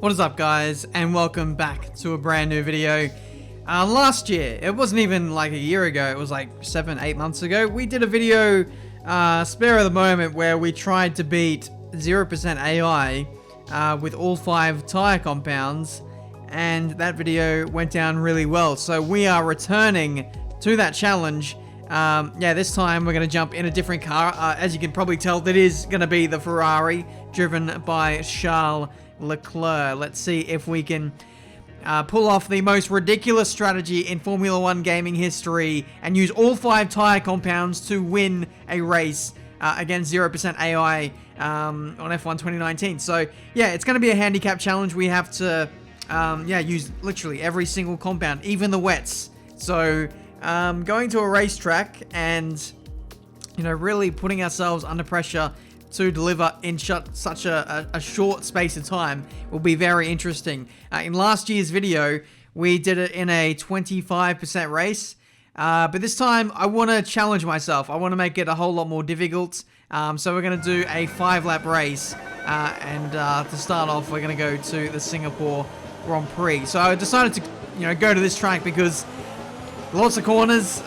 What is up, guys, and welcome back to a brand new video. Last year, it wasn't even like a year ago, it was like 7-8 months ago, we did a video, spare of the moment, where we tried to beat 0% AI with all 5 TYRE compounds, and that video went down really well. So we are returning to that challenge. This time we're going to jump in a different car. As you can probably tell, that is going to be the Ferrari, driven by Charles Leclerc. Let's see if we can pull off the most ridiculous strategy in Formula 1 gaming history and use all 5 TYRE compounds to win a race against 0% AI on F1 2019. So yeah, it's going to be a handicap challenge. We have to use literally every single compound, even the wets. So going to a racetrack and really putting ourselves under pressure to deliver in such a short space of time will be very interesting. In last year's video, we did it in a 25% race, but this time I want to challenge myself. I want to make it a whole lot more difficult. So we're going to do a 5-lap race, and to start off, we're going to go to the Singapore Grand Prix. So I decided to go to this track because lots of corners,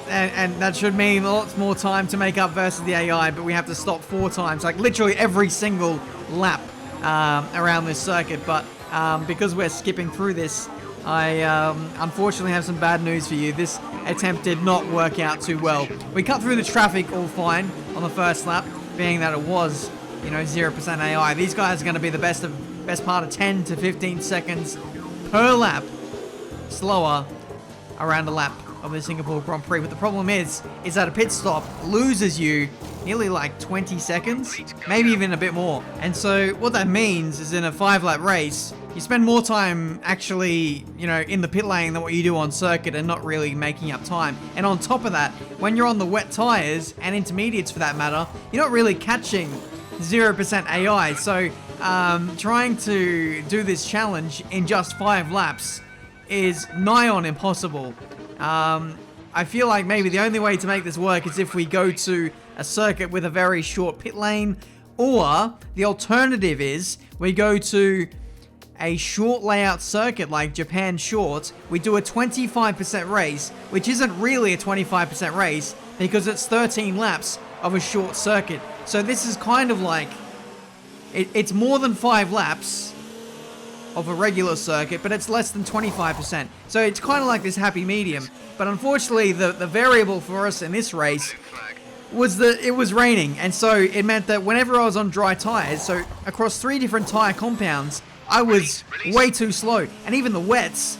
and that should mean lots more time to make up versus the AI, but we have to stop 4 times, like literally every single lap around this circuit. But because we're skipping through this, I unfortunately have some bad news for you. This attempt did not work out too well. We cut through the traffic all fine on the first lap, being that it was 0% AI. These guys are going to be the best part of 10 to 15 seconds per lap slower around a lap of the Singapore Grand Prix. But the problem is that a pit stop loses you nearly like 20 seconds, maybe even a bit more. And so what that means is in a 5-lap race, you spend more time actually, in the pit lane than what you do on circuit and not really making up time. And on top of that, when you're on the wet tires and intermediates for that matter, you're not really catching 0% AI. So trying to do this challenge in just 5 laps is nigh on impossible. I feel like maybe the only way to make this work is if we go to a circuit with a very short pit lane, or the alternative is we go to a short layout circuit like Japan Short. We do a 25% race, which isn't really a 25% race because it's 13 laps of a short circuit. So this is kind of like, it's more than 5 laps of a regular circuit, but it's less than 25%. So it's kind of like this happy medium. But unfortunately, the variable for us in this race was that it was raining, and so it meant that whenever I was on dry tires, so across 3 different TYRE compounds, I was way too slow. And even the wets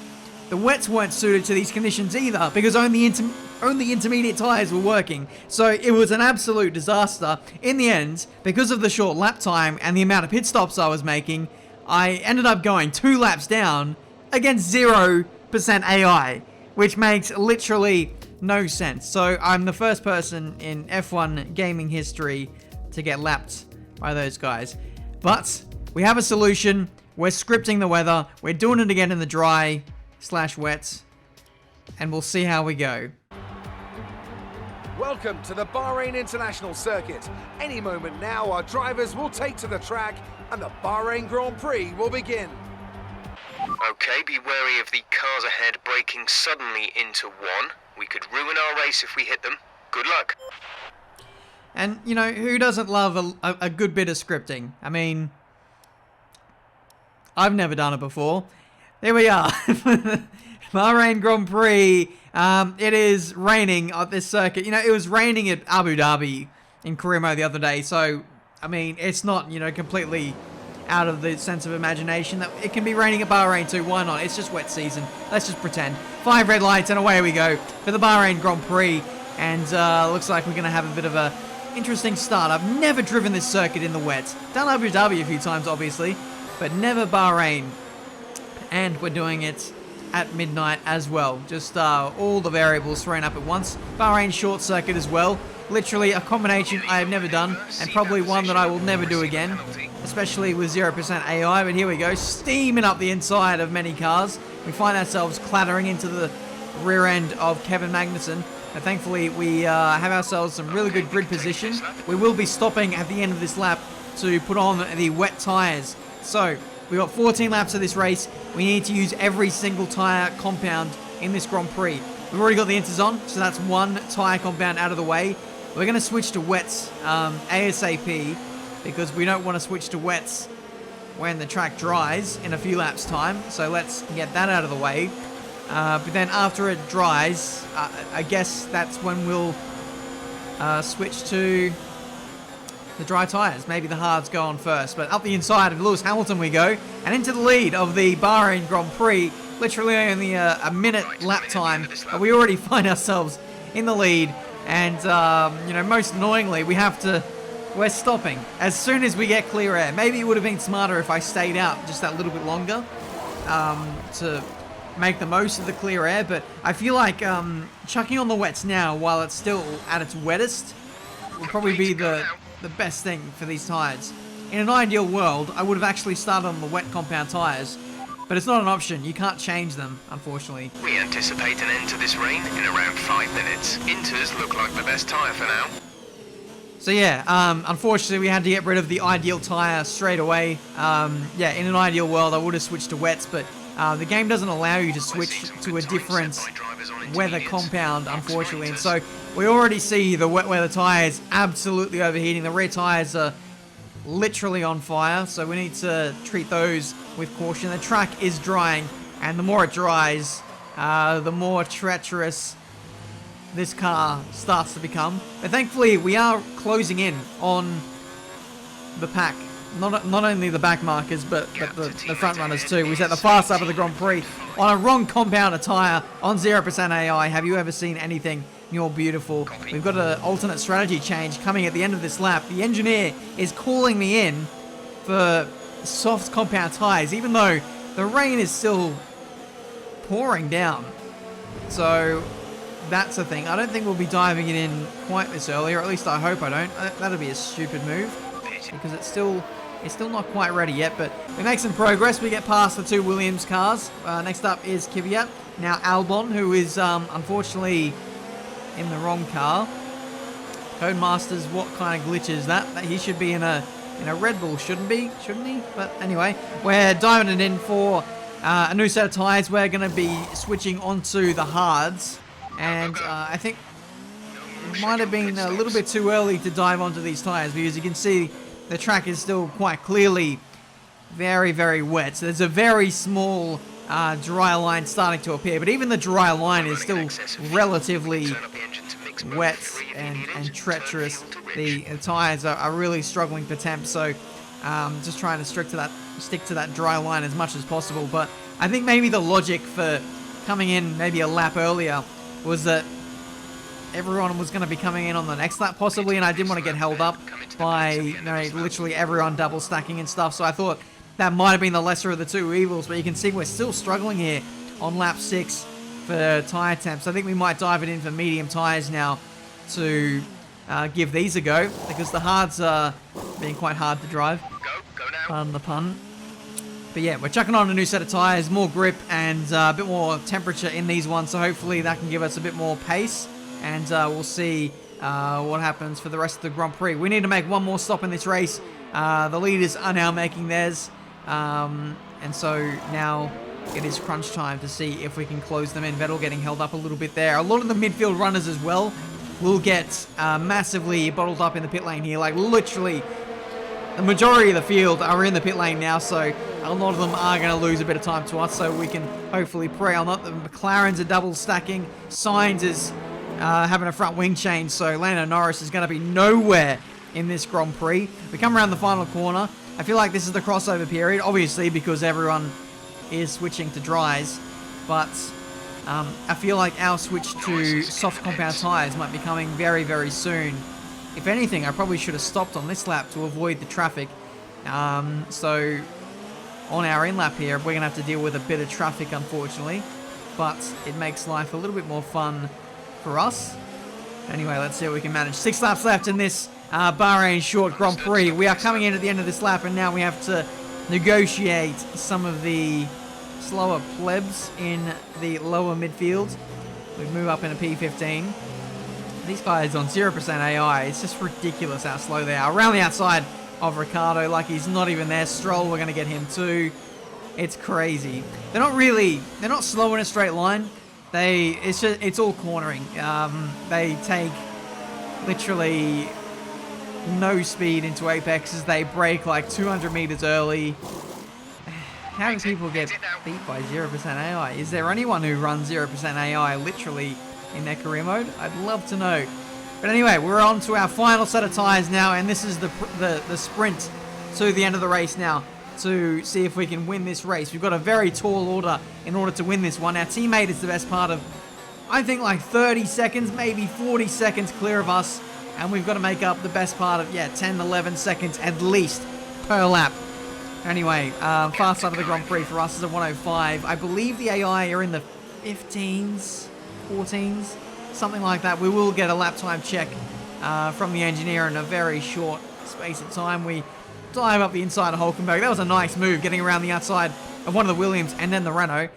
weren't suited to these conditions either, because only intermediate tires were working. So it was an absolute disaster. In the end, because of the short lap time and the amount of pit stops I was making, I ended up going 2 laps down against 0% AI, which makes literally no sense. So I'm the first person in F1 gaming history to get lapped by those guys. But we have a solution. We're scripting the weather. We're doing it again in the dry/wet, and we'll see how we go. Welcome to the Bahrain International Circuit. Any moment now, our drivers will take to the track and the Bahrain Grand Prix will begin. Okay, be wary of the cars ahead braking suddenly into one. We could ruin our race if we hit them. Good luck. And, who doesn't love a good bit of scripting? I mean, I've never done it before. There we are. Bahrain Grand Prix. It is raining at this circuit. It was raining at Abu Dhabi in career mode the other day. So, I mean, it's not, completely out of the sense of imagination that it can be raining at Bahrain too. Why not? It's just wet season. Let's just pretend. 5 red lights and away we go for the Bahrain Grand Prix. And looks like we're going to have a bit of a interesting start. I've never driven this circuit in the wet. Done Abu Dhabi a few times, obviously, but never Bahrain. And we're doing it at midnight as well. Just all the variables thrown up at once. Bahrain short circuit as well. Literally a combination I have never done, and probably one that I will never do again, especially with 0% AI. But here we go, steaming up the inside of many cars. We find ourselves clattering into the rear end of Kevin Magnussen. But thankfully, we have ourselves some really good grid position. We will be stopping at the end of this lap to put on the wet tires. So We got 14 laps of this race. We need to use every single tyre compound in this Grand Prix. We've already got the inters on, so that's one tyre compound out of the way. We're going to switch to wets ASAP, because we don't want to switch to wets when the track dries in a few laps time. So let's get that out of the way. But then after it dries, I guess that's when we'll switch to the dry tyres. Maybe the hards go on first. But up the inside of Lewis Hamilton we go, and into the lead of the Bahrain Grand Prix. Literally only a minute lap time, but we already find ourselves in the lead. And, you know, most annoyingly, we're stopping as soon as we get clear air. Maybe it would have been smarter if I stayed out just that little bit longer to make the most of the clear air. But I feel like chucking on the wets now while it's still at its wettest will probably be the best thing for these tyres. In an ideal world, I would have actually started on the wet compound tyres, but it's not an option. You can't change them, unfortunately. We anticipate an end to this rain in around 5 minutes. Inters look like the best tyre for now. So yeah, unfortunately we had to get rid of the ideal tyre straight away. Yeah, in an ideal world I would have switched to wets, but the game doesn't allow you to switch to a different weather compound, unfortunately. And so we already see the wet weather tyres absolutely overheating. The rear tyres are literally on fire, so we need to treat those with caution. The track is drying, and the more it dries, the more treacherous this car starts to become. But thankfully we are closing in on the pack, not only the back markers but the front runners too. We set the fast lap of the Grand Prix on a wrong compound attire on 0% AI. Have you ever seen anything more beautiful? We've got an alternate strategy change coming at the end of this lap. The engineer is calling me in for soft compound tires, even though the rain is still pouring down. So that's the thing. I don't think we'll be diving it in quite this early, or at least I hope I don't. That'll be a stupid move, because it's still not quite ready yet. But we make some progress. We get past the two Williams cars. Next up is Kvyat. Now Albon, who is unfortunately in the wrong car. Codemasters, what kind of glitch is that? He should be in a Red Bull, shouldn't he? But anyway, we're diving it in for a new set of tyres. We're going to be switching onto the hards. And I think it might have been a little bit too early to dive onto these tyres, because you can see the track is still quite clearly very, very wet. So there's a very small dry line starting to appear, but even the dry line is still relatively wet and treacherous. The tyres are really struggling for temp, so just trying to stick to that dry line as much as possible. But I think maybe the logic for coming in maybe a lap earlier was that everyone was going to be coming in on the next lap possibly, and I didn't want to get held up by literally everyone double stacking and stuff. So I thought that might have been the lesser of the two evils. But you can see we're still struggling here on lap 6 for tyre temps. I think we might dive it in for medium tyres now to give these a go, because the hards are being quite hard to drive. Pardon the pun. But yeah, we're chucking on a new set of tyres, more grip and a bit more temperature in these ones, so hopefully that can give us a bit more pace, and we'll see what happens for the rest of the Grand Prix. We need to make one more stop in this race. The leaders are now making theirs, and so now it is crunch time to see if we can close them in. Vettel getting held up a little bit there. A lot of the midfield runners as well will get massively bottled up in the pit lane here. Like literally the majority of the field are in the pit lane now, so a lot of them are going to lose a bit of time to us, so we can hopefully prey on that. The McLarens are double stacking. Sainz is having a front wing change, so Lando Norris is going to be nowhere in this Grand Prix. We come around the final corner. I feel like this is the crossover period, obviously because everyone is switching to dries, but I feel like our switch to soft compound tyres might be coming very, very soon. If anything, I probably should have stopped on this lap to avoid the traffic. So on our in lap here, we're going to have to deal with a bit of traffic, unfortunately, but it makes life a little bit more fun for us. Anyway, let's see what we can manage. 6 laps left in this Bahrain short Grand Prix. We are coming in at the end of this lap, and now we have to negotiate some of the slower plebs in the lower midfield. We move up in a P15. These guys on 0% AI, it's just ridiculous how slow they are. Around the outside, of Ricciardo. Like, he's not even there. Stroll, we're going to get him too. It's crazy. They're not slow in a straight line. It's all cornering. They take literally no speed into apexes. They brake like 200 meters early. How do people get beat by 0% AI? Is there anyone who runs 0% AI literally in their career mode? I'd love to know. But anyway, we're on to our final set of tyres now, and this is the sprint to the end of the race now to see if we can win this race. We've got a very tall order in order to win this one. Our teammate is the best part of, I think, like 30 seconds, maybe 40 seconds clear of us, and we've got to make up the best part of, 10, 11 seconds at least per lap. Anyway, fast lap of the Grand Prix for us is a 105. I believe the AI are in the 15s, 14s, something like that. We will get a lap time check from the engineer in a very short space of time. We dive up the inside of Hulkenberg. That was a nice move, getting around the outside of one of the Williams and then the Renault.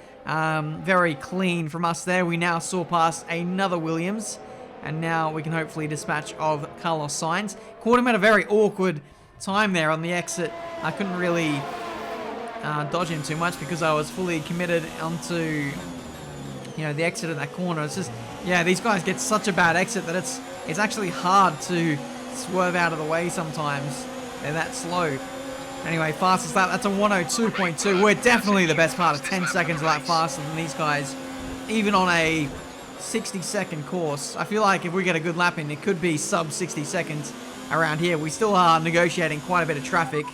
Very clean from us there. We now saw past another Williams, and now we can hopefully dispatch of Carlos Sainz. Caught him at a very awkward time there on the exit. I couldn't really dodge him too much because I was fully committed onto the exit of that corner. It's just, these guys get such a bad exit that it's actually hard to swerve out of the way sometimes. They're that slow. Anyway, fastest lap, that's a 102.2. We're definitely the best part of 10 seconds a lap faster than these guys, even on a 60-second course. I feel like if we get a good lap in, it could be sub 60 seconds around here. We still are negotiating quite a bit of traffic.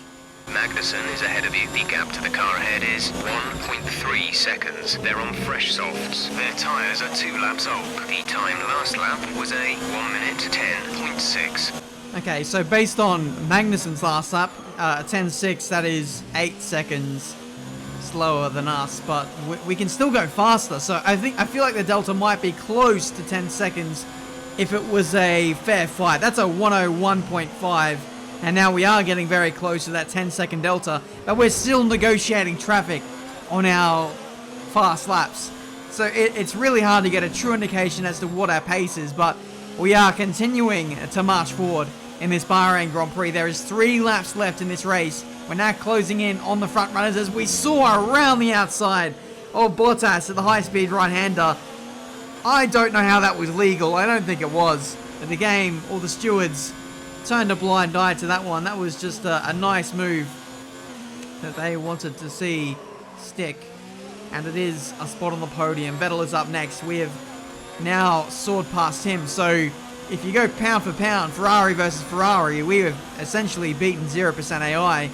Magnussen is ahead of you. The gap to the car ahead is 1.3 seconds. They're on fresh softs. Their tyres are 2 laps old. The time last lap was a 1 minute 10.6. Okay, so based on Magnussen's last lap, 10.6, that is 8 seconds slower than us, but we can still go faster. So I feel like the delta might be close to 10 seconds if it was a fair fight. That's a 101.5, and now we are getting very close to that 10-second delta, but we're still negotiating traffic on our fast laps. So it's really hard to get a true indication as to what our pace is, but we are continuing to march forward in this Bahrain Grand Prix. There is 3 laps left in this race. We're now closing in on the front runners as we saw around the outside of Bottas at the high-speed right-hander. I don't know how that was legal. I don't think it was. But the game, or the stewards, turned a blind eye to that one. That was just a nice move that they wanted to see stick. And it is a spot on the podium. Vettel is up next. We have now soared past him. So if you go pound for pound, Ferrari versus Ferrari, we have essentially beaten 0% AI.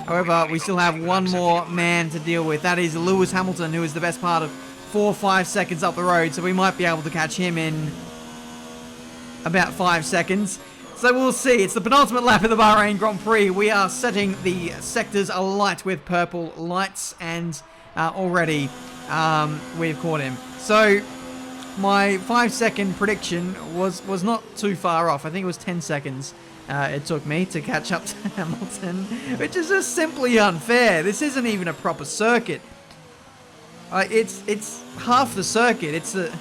However, we still have one more man to deal with. That is Lewis Hamilton, who is the best part of 4 or 5 seconds up the road. So we might be able to catch him in about 5 seconds. So we'll see. It's the penultimate lap of the Bahrain Grand Prix. We are setting the sectors alight with purple lights, and already we've caught him. So my 5-second prediction was not too far off. I think it was 10 seconds it took me to catch up to Hamilton, which is just simply unfair. This isn't even a proper circuit. It's half the circuit.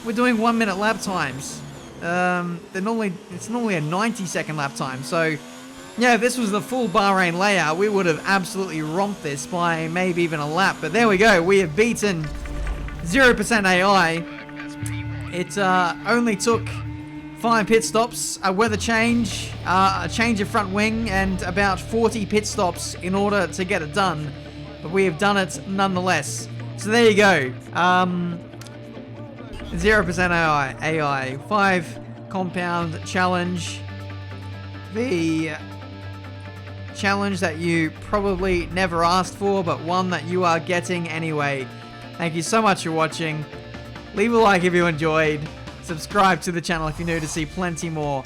We're doing 1 minute lap times. It's normally a 90-second lap time. So yeah, if this was the full Bahrain layout, we would have absolutely romped this by maybe even a lap. But there we go. We have beaten 0% AI. It only took 5 pit stops, a weather change, a change of front wing, and about 40 pit stops in order to get it done. But we have done it nonetheless. So there you go. 0% AI. 5 compound challenge. The challenge that you probably never asked for, but one that you are getting anyway. Thank you so much for watching. Leave a like if you enjoyed. Subscribe to the channel if you're new to see plenty more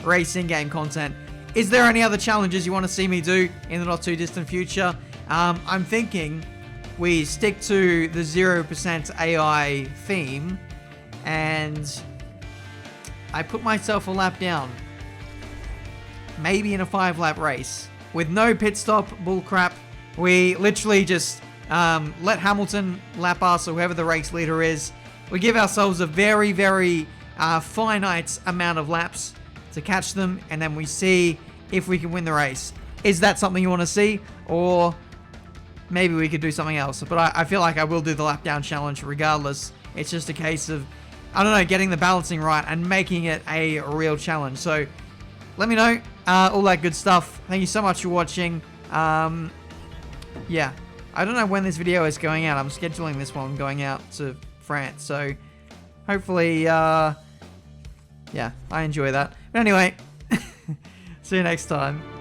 racing game content. Is there any other challenges you want to see me do in the not too distant future? I'm thinking we stick to the 0% AI theme, and I put myself a lap down. Maybe in a 5-lap race. With no pit stop bullcrap. We literally just let Hamilton lap us, or whoever the race leader is. We give ourselves a very, very finite amount of laps to catch them, and then we see if we can win the race. Is that something you want to see? Or maybe we could do something else. But I feel like I will do the lap down challenge regardless. It's just a case of, I don't know, getting the balancing right and making it a real challenge. So let me know, all that good stuff. Thank you so much for watching. Yeah, I don't know when this video is going out. I'm scheduling this one going out to France. So hopefully, yeah, I enjoy that. But anyway, see you next time.